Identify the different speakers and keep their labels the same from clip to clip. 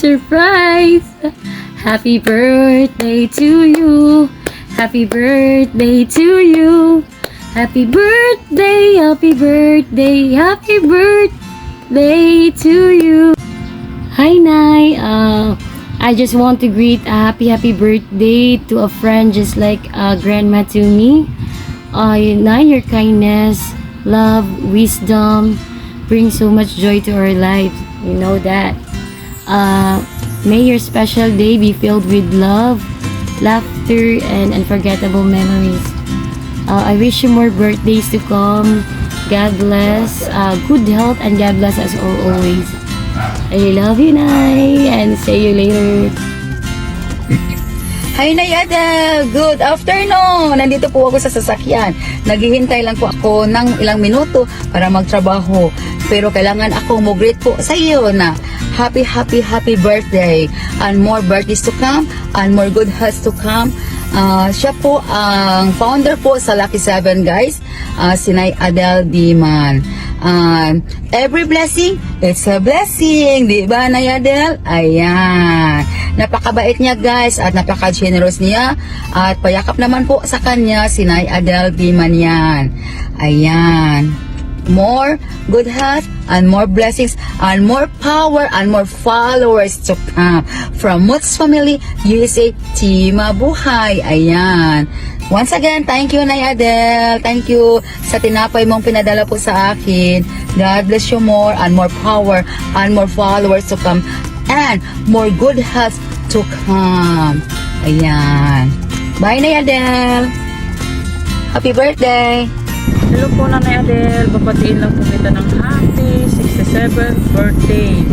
Speaker 1: surprise. Happy birthday to you. Happy birthday to you. Happy birthday, happy birthday, happy birthday to you. Hi, Nay. I just want to greet a happy birthday to a friend just like grandma to me. Nay, your kindness, love, wisdom brings so much joy to our lives. You know that. May your special day be filled with love, laughter, and unforgettable memories. I wish you more birthdays to come. God bless, good health, and God bless us all always. I love you, Nay, and see you later.
Speaker 2: Hi, Nay Adel! Good afternoon! Nandito po ako sa sasakyan. Naghihintay lang po ako ng ilang minuto para magtrabaho. Pero kailangan ako mag-greet po sa iyo na happy birthday and more birthdays to come and more good health to come. Siya po ang founder po sa Lucky 7, guys. Si Nay Adel Diman. Every blessing, it's a blessing. Di ba, Nay Adel? Ayan. Napakabait niya, guys, at napaka-generous niya. At payakap naman po sa kanya si Nay Adel Diman yan. Ayan. More good health and more blessings and more power and more followers to come from Moots Family USA Team Mabuhay. Ayan. Once again, thank you, Nay Adel. Thank you sa tinapay mong pinadala po sa akin. God bless you more and more power and more followers to come and more good health to come. Ayan. Bye, Nay Adel. Happy birthday.
Speaker 3: Hello po, Nanay Adel. Babatiin lang po kita ng happy 67th birthday.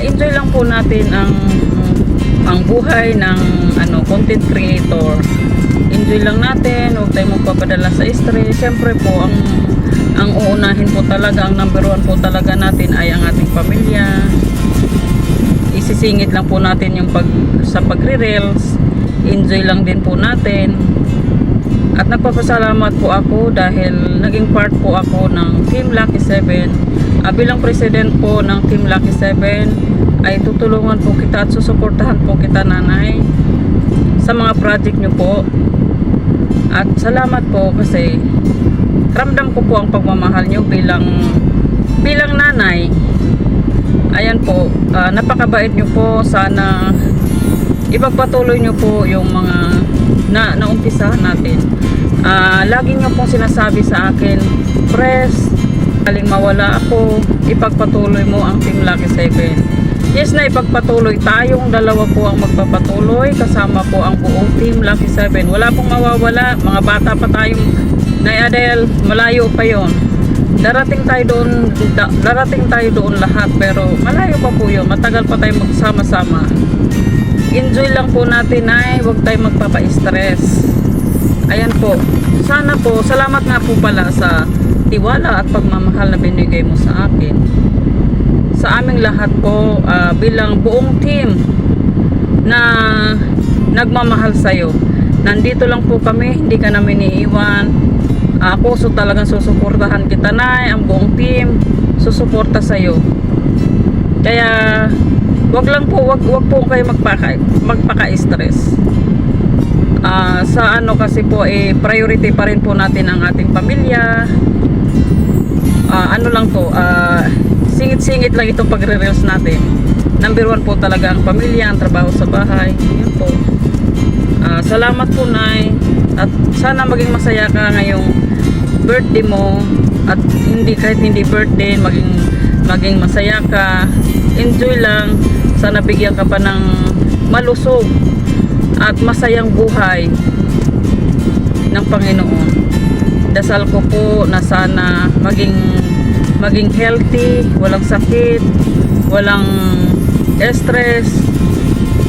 Speaker 3: Enjoy lang po natin ang buhay ng content creator. Enjoy lang natin, huwag tayong magpapadala sa stress. Siyempre po, ang uunahin po talaga, ang number one po talaga natin ay ang ating pamilya. Isisingit lang po natin yung sa pagre-reels. Enjoy lang din po natin. At nagpapasalamat po ako dahil naging part po ako ng Team Lucky 7. Bilang president po ng Team Lucky 7 ay tutulungan po kita at susuportahan po kita, Nanay, sa mga project nyo po. At salamat po kasi ramdam ko po ang pagmamahal nyo bilang nanay. Ayan po, napakabait nyo po. Sana ipagpatuloy nyo po yung mga naumpisahan natin. Lagi nyo pong sinasabi sa akin, Pres, galing mawala ako, ipagpatuloy mo ang Team Lucky 7. Yes na, ipagpatuloy. Tayong dalawa po ang magpapatuloy, kasama po ang buong Team Lucky 7. Wala pong mawawala, mga bata pa tayong Nay Adel, malayo pa yon. Darating tayo doon lahat, pero malayo pa po yun. Matagal pa tayo magsama-sama. Enjoy lang po natin, ay huwag tayong magpapa-stress. Ayan po, sana po, salamat nga po pala sa tiwala at pagmamahal na binigay mo sa akin. Sa aming lahat po, bilang buong team na nagmamahal sa'yo. Nandito lang po kami, hindi ka namin iiwan. Ako talagang susuportahan kita, Nay, ang buong team susuporta sa'yo. Kaya wag po kayo magpaka-stress. Sa kasi po priority pa rin po natin ang ating pamilya. Singit-singit lang itong pagre-reels natin. Number one po talaga ang pamilya, ang trabaho sa bahay. Yun po. Salamat po, Nay. At sana maging masaya ka ngayong birthday mo. At kahit hindi birthday, maging masaya ka. Enjoy lang. Sana bigyan ka pa ng malusog at masayang buhay ng Panginoon. Dasal ko po na sana maging healthy, walang sakit, walang stress,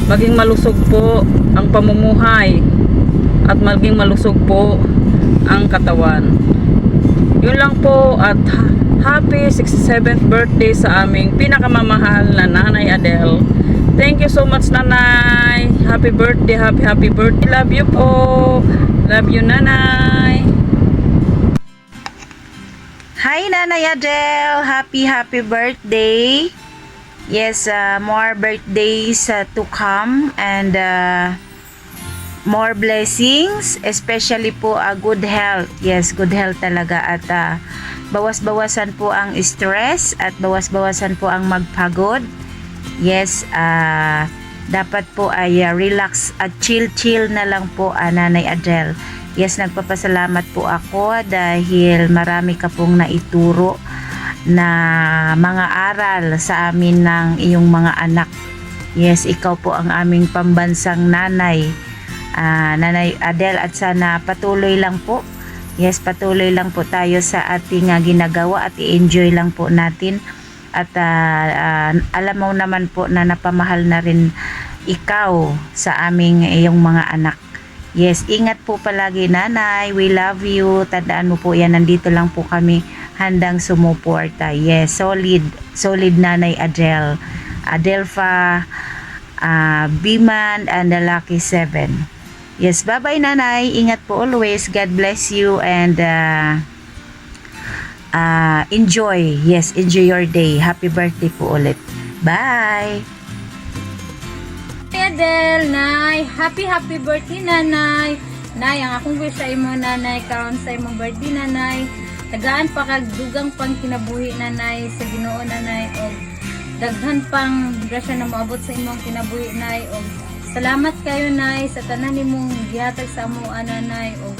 Speaker 3: maging malusog po ang pamumuhay at maging malusog po ang katawan. Yun lang po, at happy 67th birthday sa aming pinakamamahal na Nanay Adel. Thank you so much, Nanay. Happy birthday, happy birthday. Love you po. Love you, Nanay.
Speaker 4: Hi, Nanay Adel. Happy birthday. Yes, more birthdays to come, and more blessings, especially po good health. Yes, good health talaga, at bawas-bawasan po ang stress at bawas-bawasan po ang magpagod. Yes, dapat po ay relax at chill na lang po, Nanay Adele. Yes, nagpapasalamat po ako dahil marami ka pong naituro na mga aral sa amin ng iyong mga anak. Yes, ikaw po ang aming pambansang nanay, Nanay Adele, at sana patuloy lang po. Yes, patuloy lang po tayo sa ating ginagawa at i-enjoy lang po natin. At alam mo naman po na napamahal na rin ikaw sa aming iyong mga anak. Yes, ingat po palagi, Nanay. We love you. Tandaan mo po yan, nandito lang po kami handang sumuporta. Yes, solid Nanay Adele. Adelfa, Biman, and the Lucky 7. Yes, bye-bye, Nanay. Ingat po always. God bless you, and enjoy. Yes, enjoy your day. Happy birthday po ulit. Bye!
Speaker 1: Adele, Nay, happy birthday, Nanay. Nay, ang akong wish sa imo, Nanay, karon sa imong birthday, Nanay. Tagaan pa kag dugang pang kinabuhi, Nanay, sa Ginoo, Nanay, og daghan pang grasya na maabot sa imong kinabuhi, Nay, og salamat kayo, Nay, sa tanan nimong gihatag sa amo, Nanay, og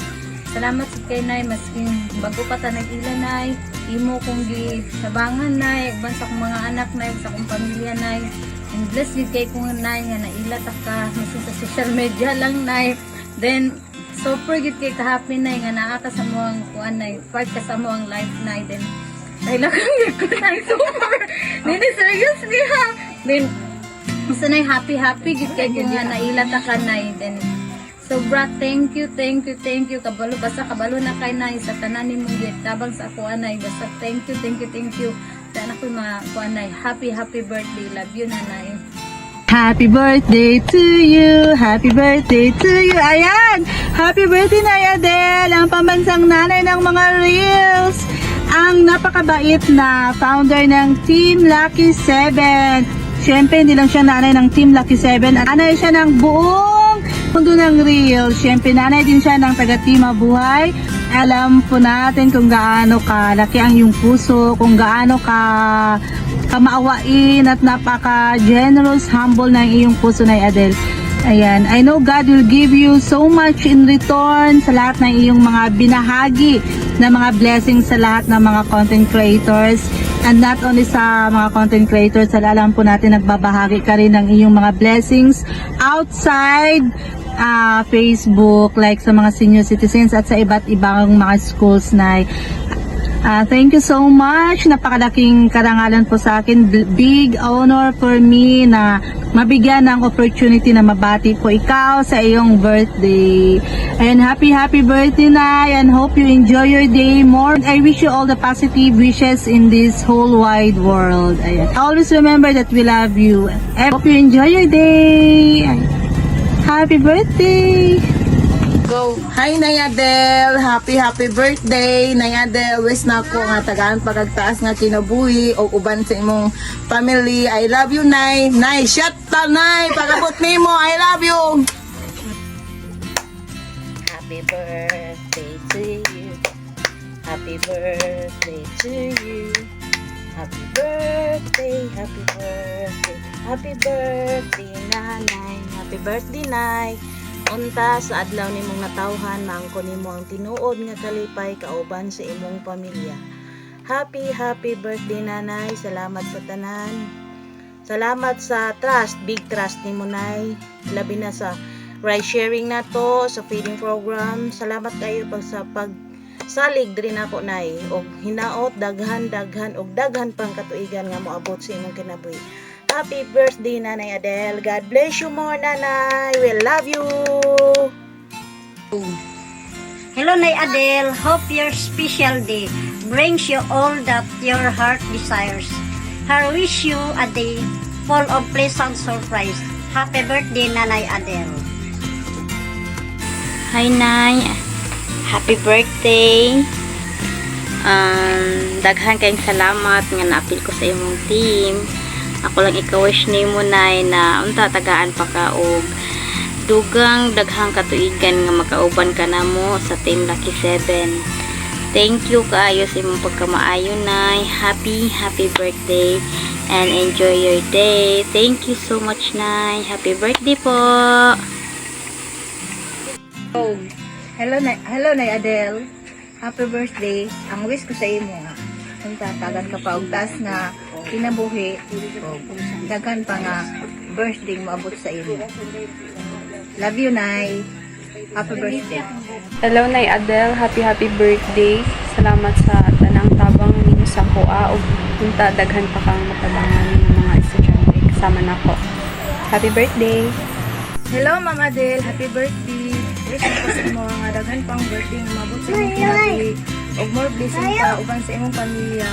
Speaker 1: salamat sa kay, Nay, masking bago pa ta nag-ila, Nay, imo kong gisabangan, Nay, ug sa akong mga anak, Nay, ug sa akong pamilya, Nay. And bless you kay kung, Nay, nga nailat ka masin sa social media lang, Nay. Then super good kay ka-happy, Nay, nga naa ka sa moang kuan, Nay, part ka sa moang life, Nay. Then ay lakang ko, Nay, super. Then seriously, ha. Then basta, Nay, happy good kay kung nga nailat ka, Nay. Then sobra, thank you kabalo, basta kabalo na kay, Nay, sa tanan nimong gitabang sa ako, Nay. Basta thank you. Sana ko kuan, Nay. Happy birthday. Love you, Nanay.
Speaker 2: Happy birthday to you! Happy birthday to you! Ayan! Happy birthday, Nay Adele! Ang pambansang nanay ng mga reels! Ang napakabait na founder ng Team Lucky 7. Siyempre, hindi lang siya nanay ng Team Lucky 7. Nanay siya ng buong mundo ng reels. Siyempre, nanay din siya ng taga-Team Mabuhay. Alam po natin kung gaano kalaki ang iyong puso, kung gaano kamaawain at napaka-generous, humble ng iyong puso, Nay Adele. Ayan, I know God will give you so much in return sa lahat ng iyong mga binahagi na mga blessings sa lahat ng mga content creators. And not only sa mga content creators, alam po natin nagbabahagi ka rin ng iyong mga blessings outside Facebook, like sa mga senior citizens at sa iba't ibang mga schools, na thank you so much. Napakalaking karangalan po sa akin. Big honor for me na mabigyan ng opportunity na mabati po ikaw sa iyong birthday. And happy birthday, Nay, and hope you enjoy your day more. I wish you all the positive wishes in this whole wide world. Ayan. Always remember that we love you. I hope you enjoy your day. Happy birthday!
Speaker 5: Go! Hi, Nay Adele! Happy birthday! Nay Adele, wish na ko nga tagaan pagagtaas nga kinabuhi o uban sa imong family. I love you, Nay! Nay, shut up, Nay! Pagabot nimo, I love you!
Speaker 4: Happy birthday to you. Happy birthday to you. Happy birthday, happy birthday, Nanay. Happy birthday, Nay. Unta sa adlaw nimong natawhan, maangko nimo ang tinuod nga kalipay kauban sa imong pamilya. Happy birthday, Nanay. Salamat sa tanan. Salamat sa trust, big trust nimo, Nay. Labi na sa rice sharing na to, sa feeding program. Salamat kayo sa salig din ako, Nay, og hinaot daghan og daghan pang katuigan nga moabot sa imong kinabuhi. Happy birthday, Nanay Adele. God bless you more, Nanay. We love you.
Speaker 6: Hello, Nay Adele. Hope your special day brings you all that your heart desires. I wish you a day full of pleasant surprise. Happy birthday, Nanay Adele.
Speaker 7: Hi, Nay. Happy birthday. Daghan kayong salamat nga naapil ko sa imong team. Ako lang ika-wish nimo nay na unta tagaan pa ka og dugang daghang katuigan nga makauban ka namo sa Team Lucky 7. Thank you kaayo sa imong pagkamaayo nay. Happy birthday and enjoy your day. Thank you so much nay. Happy birthday po.
Speaker 4: Hello Nay Adele. Happy birthday. Ang wish ko sa imo nga unta tagan ka pa og taas nga kinabuhi o daghan pa nga birthday mo abot sa imo. Love you Nay. Happy birthday.
Speaker 8: Hello, Nay Adele. Happy birthday. Salamat sa tanang tabang ninyo sa kuha o punta daghan pa kang matabangan ng mga estudyante kasama na ko. Happy birthday.
Speaker 4: Hello Ma'am Adele. Happy birthday. Wish ko sa imo nga daghan pang birthday nga mabot sa imong kinabuhi og more blessing pa uban sa imong pamilya.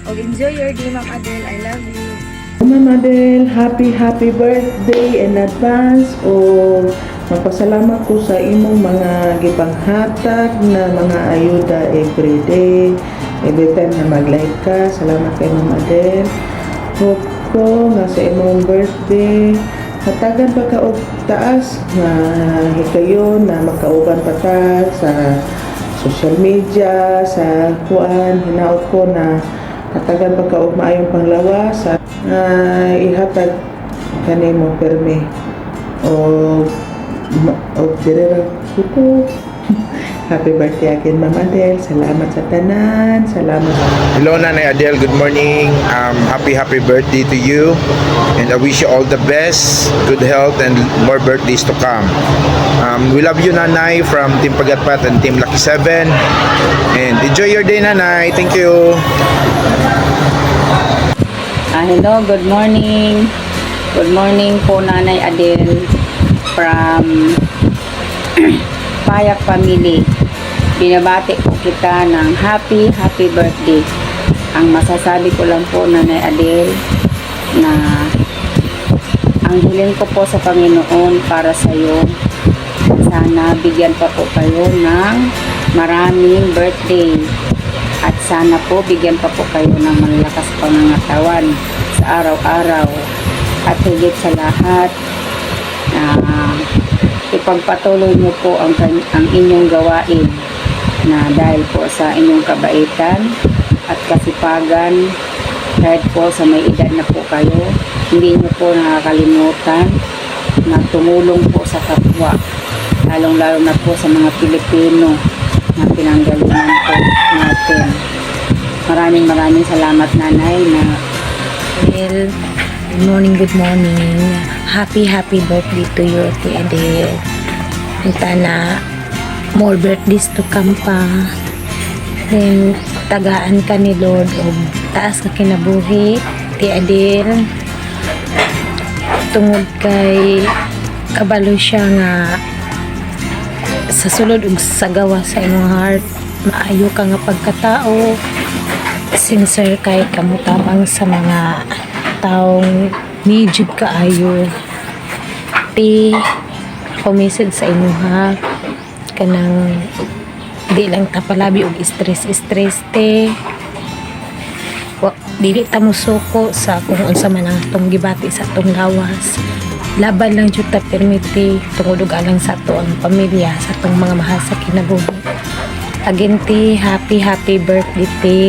Speaker 4: Og enjoy your day Ma'am Adele. I love you.
Speaker 9: Ma'am Adele, happy birthday in advance o magpasalamat ko sa imong mga gipanghatag na mga ayuda everyday, every time na mag-live ka. Salamat kay Ma'am Adele. Hope ko nga sa imong birthday hatagan pa ka og taas nga hikayon na makauban pa ta sa social media, sa kuan. Hinaot ko na hatagan pa ka og maayong panglawas sa ihatag kanimo permi o direra ko. Happy birthday again Ma'am Adele. Salamat sa tanan. Salamat.
Speaker 10: Hello Nanay Adele, good morning. Happy birthday to you, and I wish you all the best, good health and more birthdays to come. We love you Nanay from Team Pagatpat and Team Lucky 7, and enjoy your day Nanay. Thank you.
Speaker 3: Hello, good morning. Good morning po Nanay Adele from Payak Family. Binabati po kita ng happy birthday. Ang masasabi ko lang po Nanay Adele na ang hiling ko po sa Panginoon para sa iyo, sana bigyan pa po kayo ng maraming birthday. At sana po bigyan pa po kayo ng malakas pangangatawan sa araw-araw. At higit sa lahat, ipagpatuloy mo po ang inyong gawain na dahil po sa inyong kabaitan at kasipagan, kahit po sa may edad na po kayo, hindi nyo po nakakalimutan na tumulong po sa kapwa, lalong-lalo na po sa mga Pilipino na pinanggalingan po natin. Maraming salamat Nanay na
Speaker 11: Adele. Good morning. Happy birthday to you, Ate Adele. Punta na more birthdays to come pa. Then, tagaan ka ni Lord o taas ka kinabuhi, Ate Adele. Tungod kay kabalo siya nga sa sulod ug sa gawa sa imong heart, maayo ka nga pagkatao, sincere kay kamutabang sa mga taong medyo kaayo. Ti kumisid sa inyo ha kanang di lang tapalabi og stress te dili ta musuko sa kung unsa man ang atong gibati sa atong lawas. Laban lang jud ta permiti tungod og alang sa ato ang pamilya, sa atong mga mahal sa kinabuhi. Again ti happy birthday ti.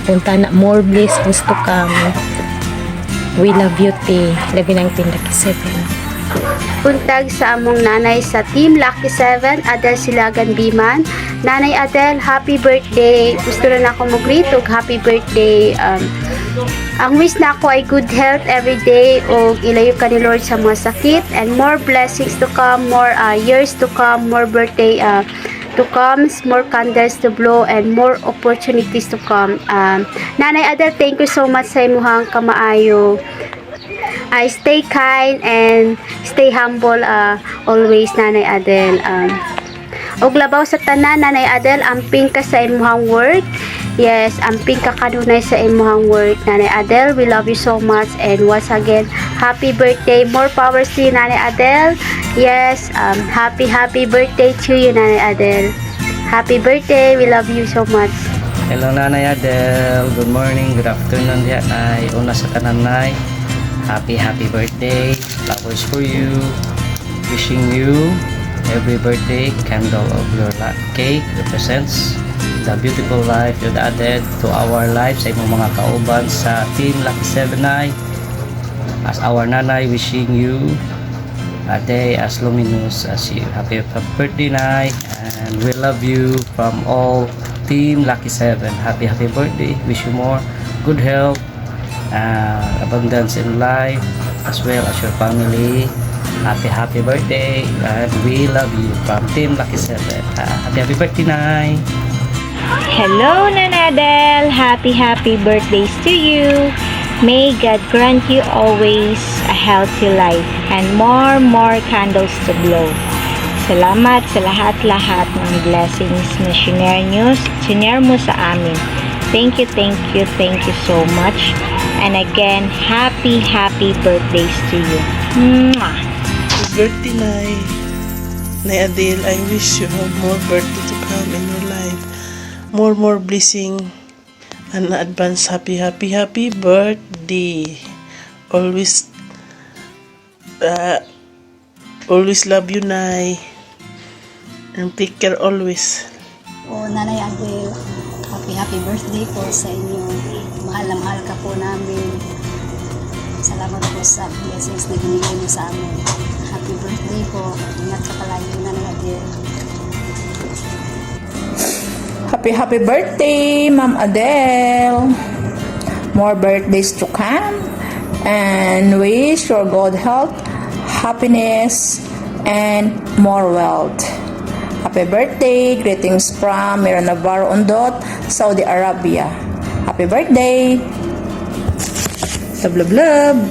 Speaker 11: Punta na more blessings to come. We love you ti. Labi ng Team Lucky 7.
Speaker 12: Buntag sa among nanay sa Team Lucky 7, Adele Silagan Biman. Nanay Adele, happy birthday. Gusto na ako mag-greet og happy birthday. Ang wish na ako ay good health every day o ilayo ka ni Lord sa mga sakit and more blessings to come, more years to come, more birthday to come, more candles to blow and more opportunities to come. Nanay Adele, thank you so much sa imuhang kamaayo. Stay kind and stay humble always, Nanay Adele. Og labaw sa tanan, Nanay Adele, amping ka sa imuhang work. Yes, amping ka kanunay sa imuhang work, Nanay Adele. We love you so much and once again, happy birthday. More power to you, Nanay Adele. Yes, happy birthday to you, Nanay Adele. Happy birthday. We love you so much.
Speaker 13: Hello Nanay Adele. Good morning, good afternoon. Ay una sa tanan nay. happy birthday. Flowers for you. Wishing you every birthday. Candle of your cake represents the beautiful life you've added to our lives sa imong mga kauban sa Team Lucky 7 Nay. As our nanay, wishing you a day as luminous as you. Happy birthday, Nay, and we love you from all Team Lucky 7. Happy birthday. Wish you more good health, abundance in life, as well as your family. Happy birthday, and we love you from Team Lucky 7. Happy birthday, Nay.
Speaker 14: Hello, Nanadel! Happy birthdays to you! May God grant you always a healthy life and more candles to blow. Salamat sa lahat-lahat ng blessings na sinare mo sa amin. Thank you so much. And again, happy birthdays to you. Mwah!
Speaker 15: Happy birthday, Nay. Nay Adele, I wish you have more birthday to come in your life. More blessing and advance happy birthday. Always love you, Nay, and take care always.
Speaker 16: Nanay Adele, happy birthday po sa inyo. Mahal na mahal ka po namin. Salamat po sa blessings na binigay mo sa amin. Happy birthday po. Ingat ka palagi, Nanay Adele.
Speaker 17: Happy birthday, Ma'am Adele. More birthdays to come, and wish your good health, happiness, and more wealth. Happy birthday. Greetings from Mira Navarro Undot, Saudi Arabia. Happy birthday. Love.